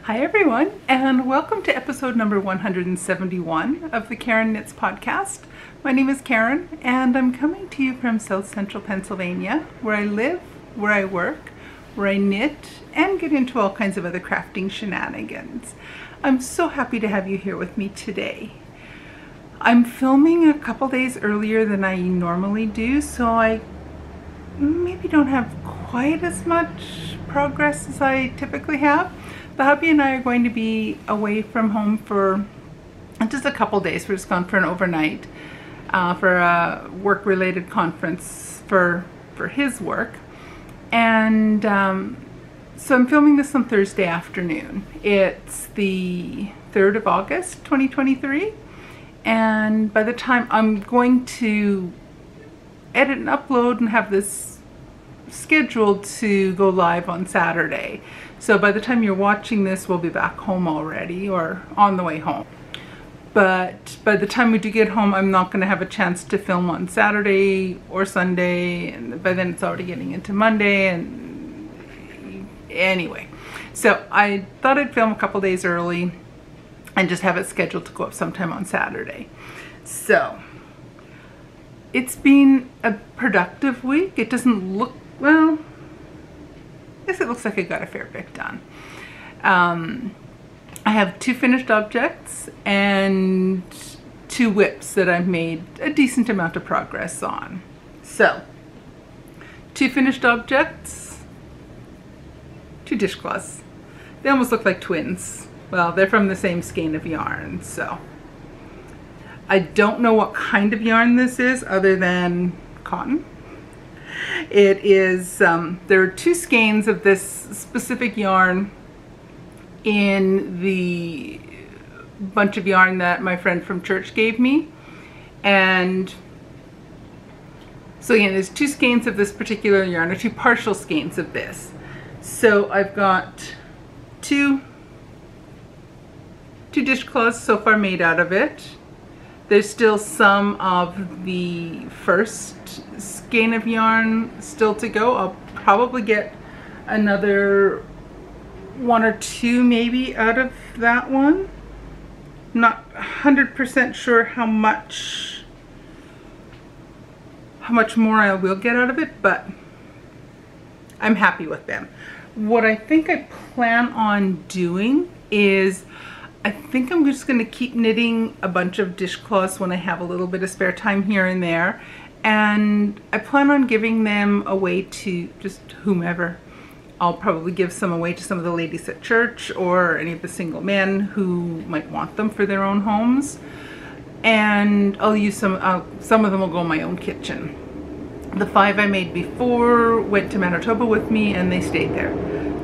Hi everyone, and welcome to episode number 171 of the Karen Knits podcast. My name is Karen, and I'm coming to you from South Central Pennsylvania, where I live, where I work, where I knit, and get into all kinds of other crafting shenanigans. I'm so happy to have you here with me today. I'm filming a couple days earlier than I normally do, so I maybe don't have quite as much progress as I typically have. The hubby and I are going to be away from home for just a couple days. We're just gone for an overnight for a work-related conference for his work. And so I'm filming this on Thursday afternoon. It's the 3rd of August, 2023. And by the time I'm going to edit and upload and have this scheduled to go live on Saturday. So by the time you're watching this, we'll be back home already or on the way home. But by the time we do get home, I'm not going to have a chance to film on Saturday or Sunday, and by then it's already getting into Monday. And anyway, so I thought I'd film a couple days early and just have it scheduled to go up sometime on Saturday. So it's been a productive week. It doesn't look, well, I guess it looks like I got a fair bit done. I have 2 finished objects and 2 whips that I've made a decent amount of progress on. So, 2 finished objects, 2 dishcloths. They almost look like twins. Well, they're from the same skein of yarn, so. I don't know what kind of yarn this is other than cotton. It is, there are 2 skeins of this specific yarn in the bunch of yarn that my friend from church gave me. And so again, there's 2 skeins of this particular yarn, or 2 partial skeins of this. So I've got 2 dishcloths so far made out of it. There's still some of the first skein of yarn still to go. I'll probably get another 1 or 2 maybe out of that one. Not 100% sure how much more I will get out of it, but I'm happy with them. What I think I plan on doing is I think I'm just going to keep knitting a bunch of dishcloths when I have a little bit of spare time here and there, and I plan on giving them away to just whomever. I'll probably give some away to some of the ladies at church or any of the single men who might want them for their own homes, and I'll use some of them will go in my own kitchen. The 5 I made before went to Manitoba with me and they stayed there.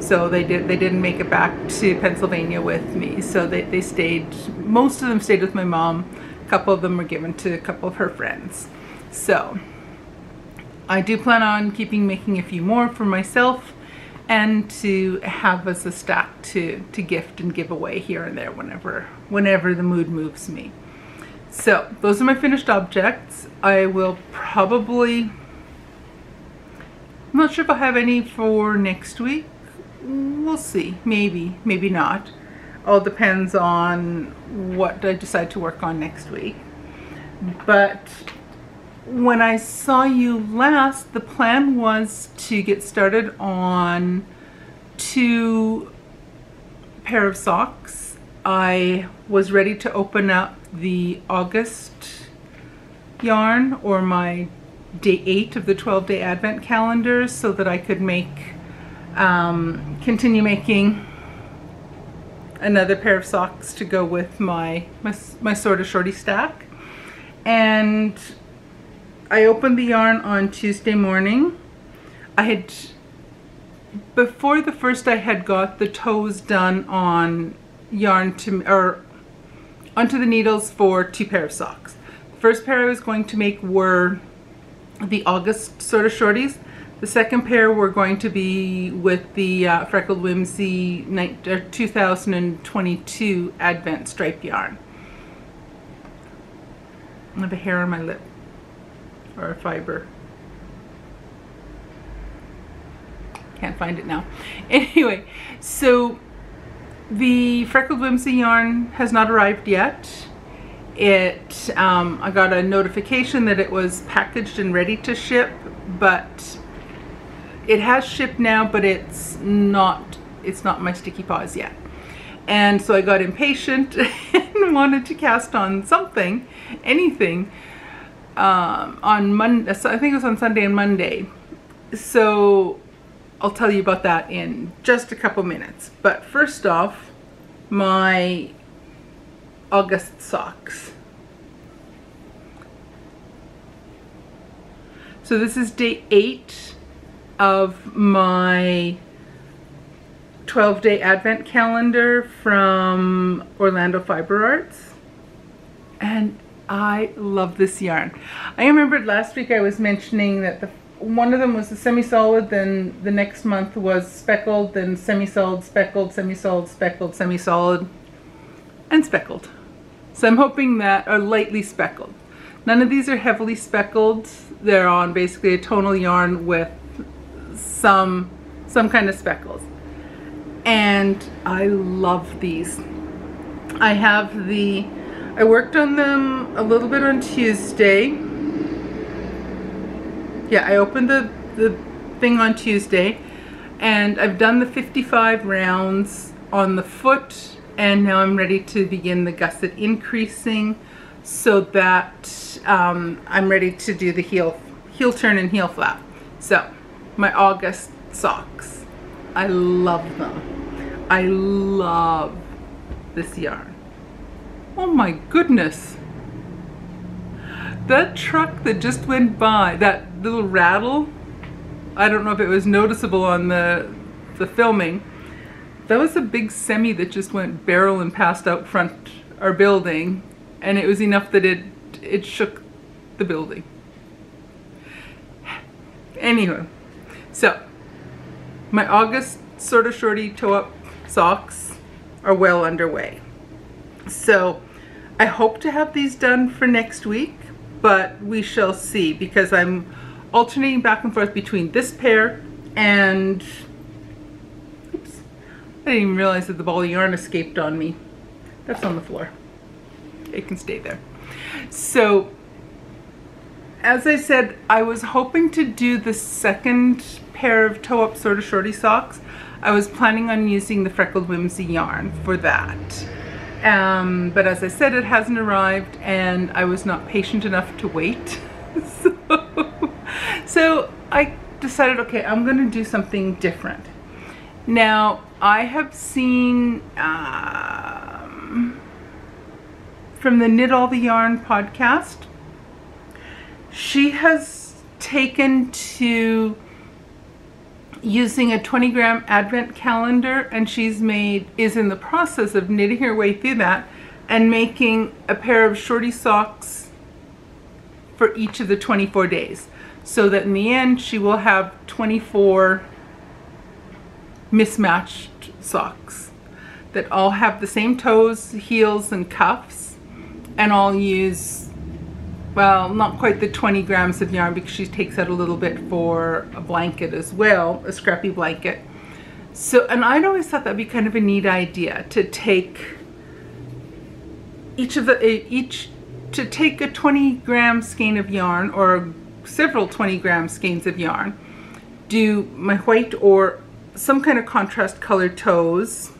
So they didn't make it back to Pennsylvania with me. So they stayed, most of them stayed with my mom. A couple of them were given to a couple of her friends. So I do plan on making a few more for myself and to have as a stack to gift and give away here and there whenever the mood moves me. So those are my finished objects. I will probably, I'm not sure if I'll have any for next week. We'll see, maybe not. All depends on what I decide to work on next week. But when I saw you last, the plan was to get started on 2 pair of socks. I was ready to open up the August yarn, or my day 8 of the 12-day Advent calendar, so that I could continue making another pair of socks to go with my sort of shorty stack. And I opened the yarn on Tuesday morning. Before the first, I had got the toes done on yarn onto the needles for 2 pair of socks. The first pair I was going to make were the August sort of shorties. The second pair were going to be with the Freckled Whimsy 2022 Advent stripe yarn. I have a hair on my lip, or a fiber. Can't find it now. Anyway, so The Freckled Whimsy yarn has not arrived yet. I got a notification that it was packaged and ready to ship, but it has shipped now, but it's not my sticky paws yet. And so I got impatient and wanted to cast on something, anything, on Monday. I think it was on Sunday and Monday. So I'll tell you about that in just a couple minutes. But first off, my August socks. So this is day 8 of my 12-day advent calendar from Orlando Fiber Arts, and I love this yarn. I remembered last week I was mentioning that one of them was a semi-solid, then the next month was speckled, then semi-solid, speckled, semi-solid, speckled, semi-solid, and speckled. So I'm hoping that are lightly speckled. None of these are heavily speckled. They're on basically a tonal yarn with some kind of speckles. And I love these. I worked on them a little bit on Tuesday. Yeah, I opened the thing on Tuesday, and I've done the 55 rounds on the foot, and now I'm ready to begin the gusset increasing so that I'm ready to do the heel turn and heel flap. So my August socks, I love them. I love this yarn. Oh my goodness. That truck that just went by, that little rattle, I don't know if it was noticeable on the filming. That was a big semi that just went barreling past out front our building, and it was enough that it shook the building. Anyway, so my August sort of shorty toe-up socks are well underway. So I hope to have these done for next week, but we shall see, because I'm alternating back and forth between this pair and, oops, I didn't even realize that the ball of yarn escaped on me. That's on the floor. It can stay there. So as I said, I was hoping to do the second pair of toe-up sort of shorty socks. I was planning on using the Freckled Whimsy yarn for that. But as I said, it hasn't arrived, and I was not patient enough to wait. So I decided, okay, I'm going to do something different. Now, I have seen from the Knit All the Yarn podcast, she has taken to using a 20-gram advent calendar, and is in the process of knitting her way through that and making a pair of shorty socks for each of the 24 days, so that in the end she will have 24 mismatched socks that all have the same toes, heels, and cuffs, and all use, well, not quite the 20 grams of yarn, because she takes out a little bit for a blanket as well, a scrappy blanket. So, and I'd always thought that'd be kind of a neat idea to take to take a 20-gram skein of yarn, or several 20-gram skeins of yarn, do my white or some kind of contrast colored toes,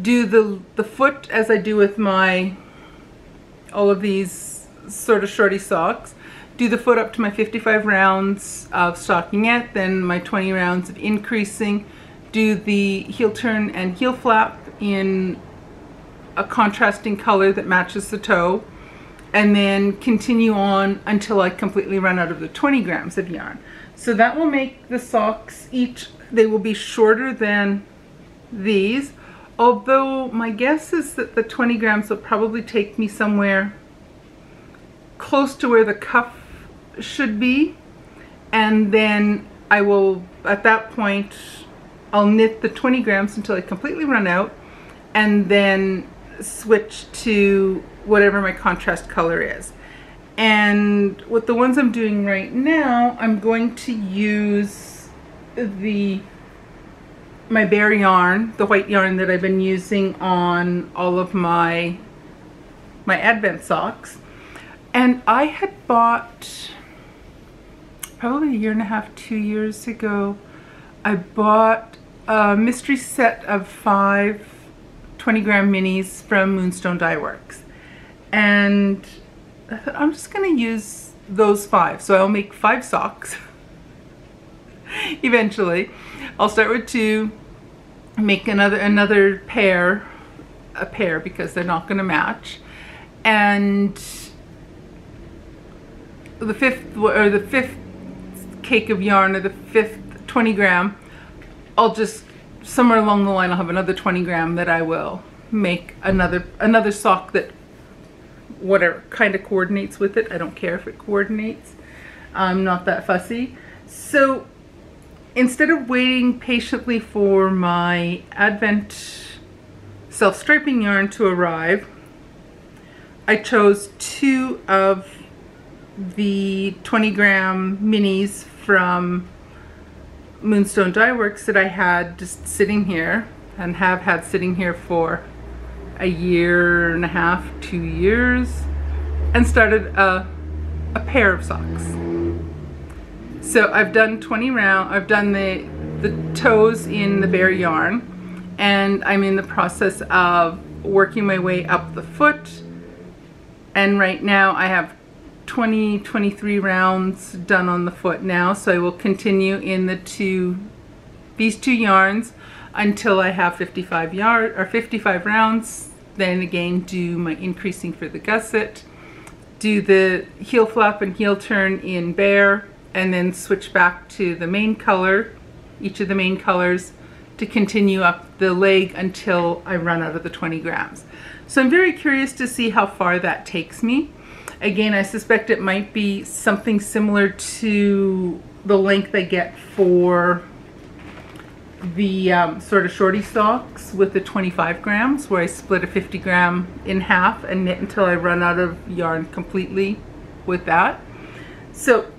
do the foot as I do with all of these sort of shorty socks, do the foot up to my 55 rounds of stockingette, then my 20 rounds of increasing, do the heel turn and heel flap in a contrasting color that matches the toe, and then continue on until I completely run out of the 20 grams of yarn. So that will make the socks they will be shorter than these, although my guess is that the 20 grams will probably take me somewhere close to where the cuff should be, and then I will, at that point, I'll knit the 20 grams until I completely run out, and then switch to whatever my contrast color is. And with the ones I'm doing right now, I'm going to use the my bare yarn, the white yarn that I've been using on all of my Advent socks. And I had bought, probably a year and a half, 2 years ago, I bought a mystery set of 5 20-gram minis from Moonstone Dye Works. And I thought, I'm just going to use those 5. So I'll make 5 socks eventually. I'll start with 2, make another pair, a pair, because they're not going to match. And the fifth cake of yarn, or the 5th 20-gram, I'll just, somewhere along the line, I'll have another 20-gram that I will make another sock that whatever kind of coordinates with it. I don't care if it coordinates. I'm not that fussy. So instead of waiting patiently for my Advent self-striping yarn to arrive, I chose 2 of the 20-gram minis from Moonstone Dye Works that I had just sitting here, and have had sitting here for a year and a half, 2 years, and started a pair of socks. So I've done 20 round, I've done the toes in the bare yarn, and I'm in the process of working my way up the foot, and right now I have 23 rounds done on the foot now. So I will continue in these 2 yarns until I have 55 rounds. Then again do my increasing for the gusset, do the heel flap and heel turn in bare, and then switch back to the main color, each of the main colors, to continue up the leg until I run out of the 20 grams. So I'm very curious to see how far that takes me. Again, I suspect it might be something similar to the length I get for the sort of shorty socks with the 25 grams, where I split a 50 gram in half and knit until I run out of yarn completely with that. So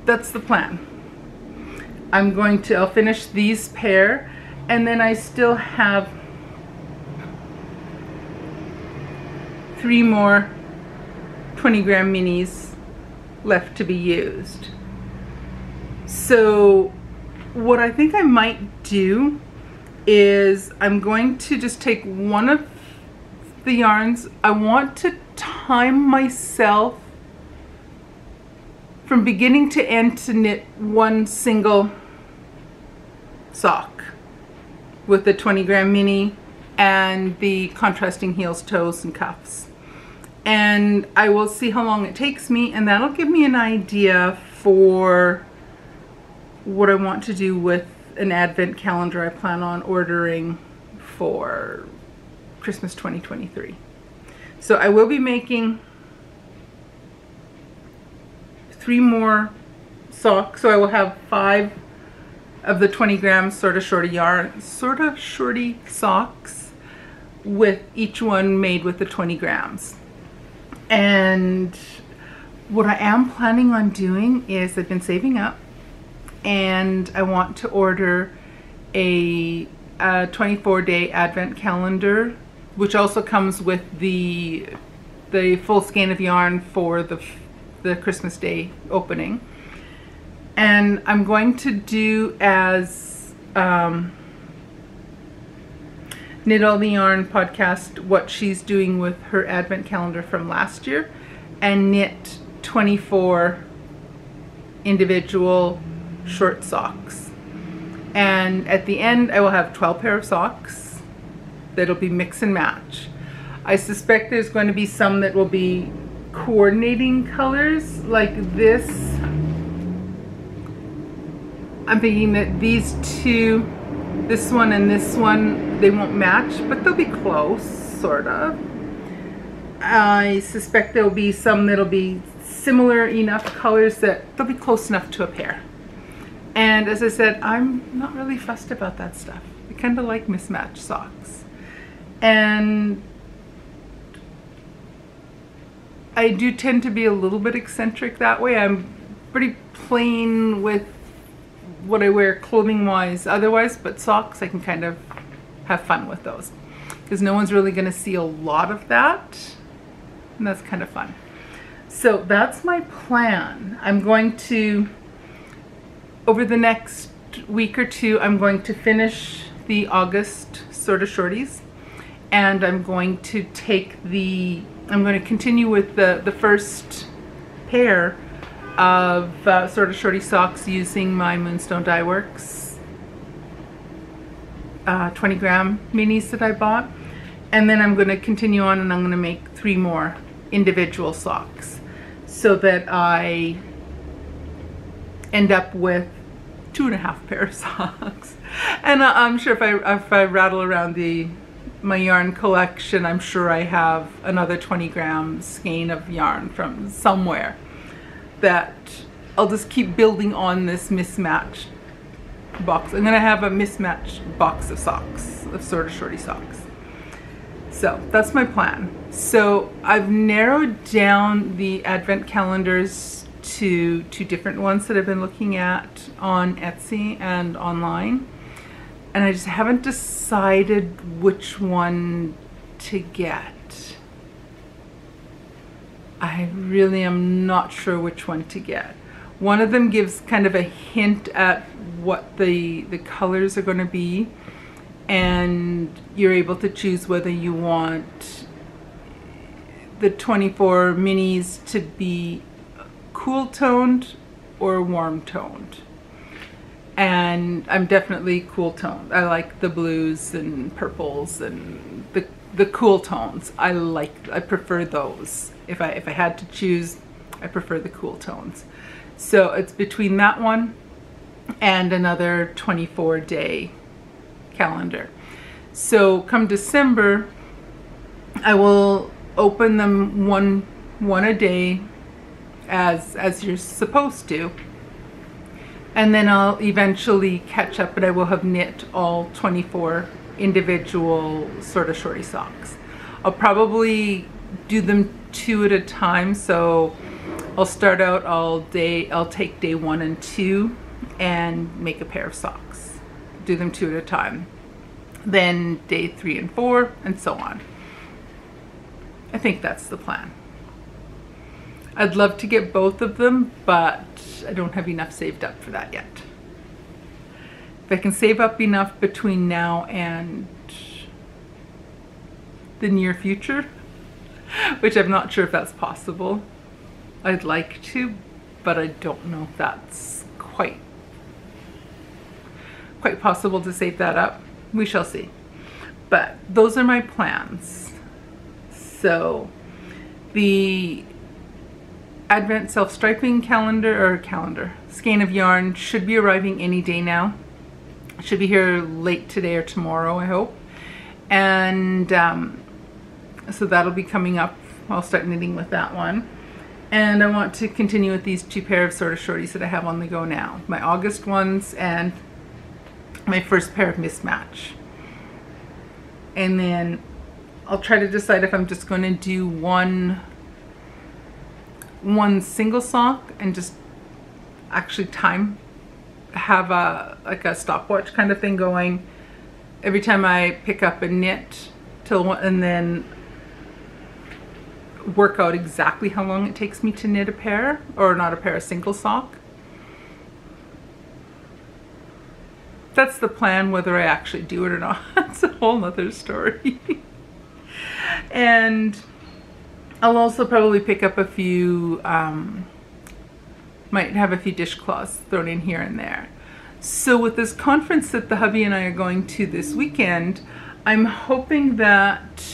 that's the plan. I'll finish these pair, and then I still have 3 more 20-gram minis left to be used. So what I think I might do is I'm going to just take one of the yarns. I want to time myself from beginning to end to knit one single sock with the 20-gram mini and the contrasting heels, toes, and cuffs. And I will see how long it takes me, and that'll give me an idea for what I want to do with an Advent calendar I plan on ordering for Christmas 2023. So I will be making 3 more socks, so I will have 5 of the 20 grams sort of shorty yarn, sort of shorty socks, with each one made with the 20 grams. And what I am planning on doing is I've been saving up, and I want to order a 24-day Advent calendar, which also comes with the full skein of yarn for the Christmas Day opening. And I'm going to do as Knit All the Yarn podcast what she's doing with her Advent calendar from last year, and knit 24 individual short socks. And at the end I will have 12 pair of socks that'll be mix and match. I suspect there's going to be some that will be coordinating colors like this. I'm thinking that these 2, this one and this one, they won't match, but they'll be close, sort of. I suspect there'll be some that'll be similar enough colors that they'll be close enough to a pair. And as I said, I'm not really fussed about that stuff. I kind of like mismatched socks. And I do tend to be a little bit eccentric that way. I'm pretty plain with what I wear clothing wise otherwise, but socks I can kind of have fun with those because no one's really going to see a lot of that, and that's kind of fun. So that's my plan. I'm going to, over the next week or two, I'm going to finish the August Sorta Shorties, and I'm going to continue with the first pair of Sorta Shorty socks using my Moonstone Dye Works 20 gram minis that I bought. And then I'm going to continue on, and I'm going to make 3 more individual socks so that I end up with 2.5 pair of socks. And I'm sure if I rattle around my yarn collection, I'm sure I have another 20 gram skein of yarn from somewhere that I'll just keep building on this mismatched box. I'm gonna have a mismatched box of socks, of Sorta Shorty socks. So that's my plan. So I've narrowed down the advent calendars to 2 different ones that I've been looking at on Etsy and online. And I just haven't decided which one to get. I really am not sure which one to get. One of them gives kind of a hint at what the colors are going to be, and you're able to choose whether you want the 24 minis to be cool toned or warm toned. And I'm definitely cool toned. I like the blues and purples and the cool tones. I prefer those. If I had to choose, I prefer the cool tones. So it's between that one and another 24-day calendar. So come December, I will open them one a day as you're supposed to. And then I'll eventually catch up, but I will have knit all 24 individual Sorta Shorty socks. I'll probably do them 2 at a time. So I'll start out all day, I'll take day 1 and 2 and make a pair of socks. Do them 2 at a time. Then day 3 and 4 and so on. I think that's the plan. I'd love to get both of them, but I don't have enough saved up for that yet. If I can save up enough between now and the near future, which I'm not sure if that's possible. I'd like to, but I don't know if that's quite possible to save that up. We shall see. But those are my plans. So the Advent self-striping skein of yarn should be arriving any day now. It should be here late today or tomorrow, I hope. And so that'll be coming up. I'll start knitting with that one. And I want to continue with these 2 pair of Sorta Shorties that I have on the go now. My August ones and my first pair of mismatch. And then I'll try to decide if I'm just going to do one single sock and just actually have a stopwatch kind of thing going every time I pick up a knit and then work out exactly how long it takes me to knit a pair, or not a pair, a single sock. That's the plan. Whether I actually do it or not, that's a whole nother story. And I'll also probably pick up a few, might have a few dishcloths thrown in here and there. So with this conference that the hubby and I are going to this weekend, I'm hoping that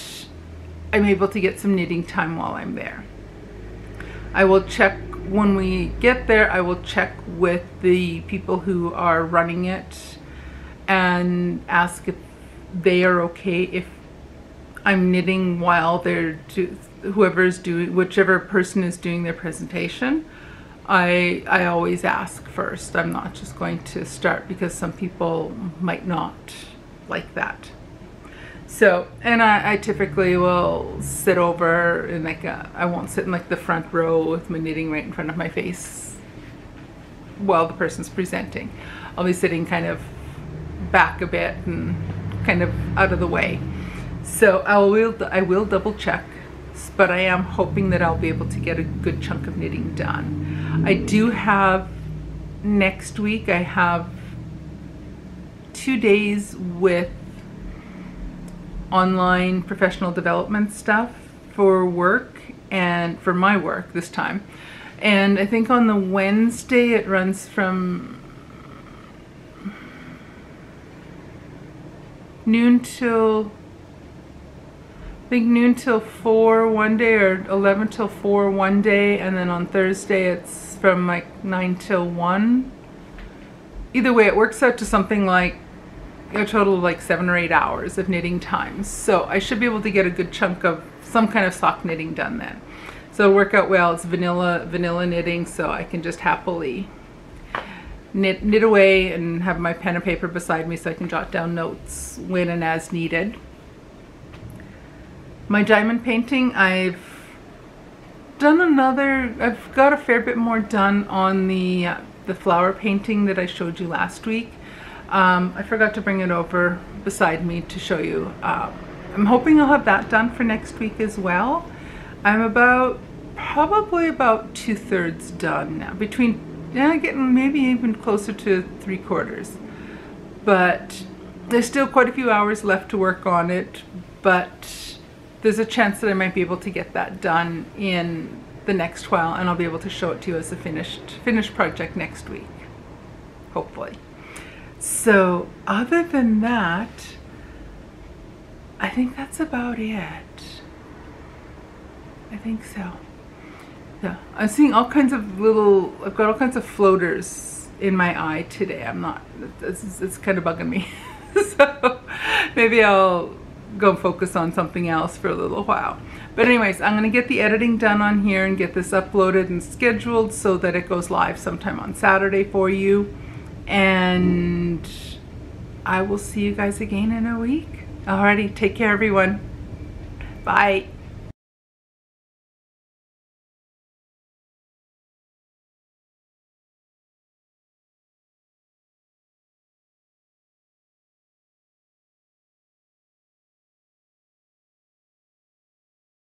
I'm able to get some knitting time while I'm there. I will check when we get there. I will check with the people who are running it and ask if they are okay if I'm knitting while they're whichever person is doing their presentation. I always ask first. I'm not just going to start because some people might not like that. So, and I typically will sit over in I won't sit in the front row with my knitting right in front of my face while the person's presenting. I'll be sitting kind of back a bit and kind of out of the way. So I will double check, but I am hoping that I'll be able to get a good chunk of knitting done. I do have next week, I have 2 days with online professional development stuff for work, and for my work this time. And I think on the Wednesday it runs from noon till, I think noon till 4 one day, or 11 till 4 one day, and then on Thursday it's from like 9 till 1. Either way, it works out to something like a total of like 7 or 8 hours of knitting time. So I should be able to get a good chunk of some kind of sock knitting done then. So it'll work out well. It's vanilla knitting, so I can just happily knit away and have my pen and paper beside me so I can jot down notes when and as needed. My diamond painting, I've got a fair bit more done on the flower painting that I showed you last week. I forgot to bring it over beside me to show you. I'm hoping I'll have that done for next week as well. I'm probably about 2/3 done now, getting maybe even closer to 3/4. But there's still quite a few hours left to work on it, but there's a chance that I might be able to get that done in the next while, and I'll be able to show it to you as a finished project next week, hopefully. So other than that, I think that's about it. I think so. Yeah, I'm seeing all kinds of I've got all kinds of floaters in my eye today. It's kind of bugging me. So maybe I'll go focus on something else for a little while. But anyways, I'm gonna get the editing done on here and get this uploaded and scheduled so that it goes live sometime on Saturday for you. And I will see you guys again in a week. Alrighty, take care everyone. Bye.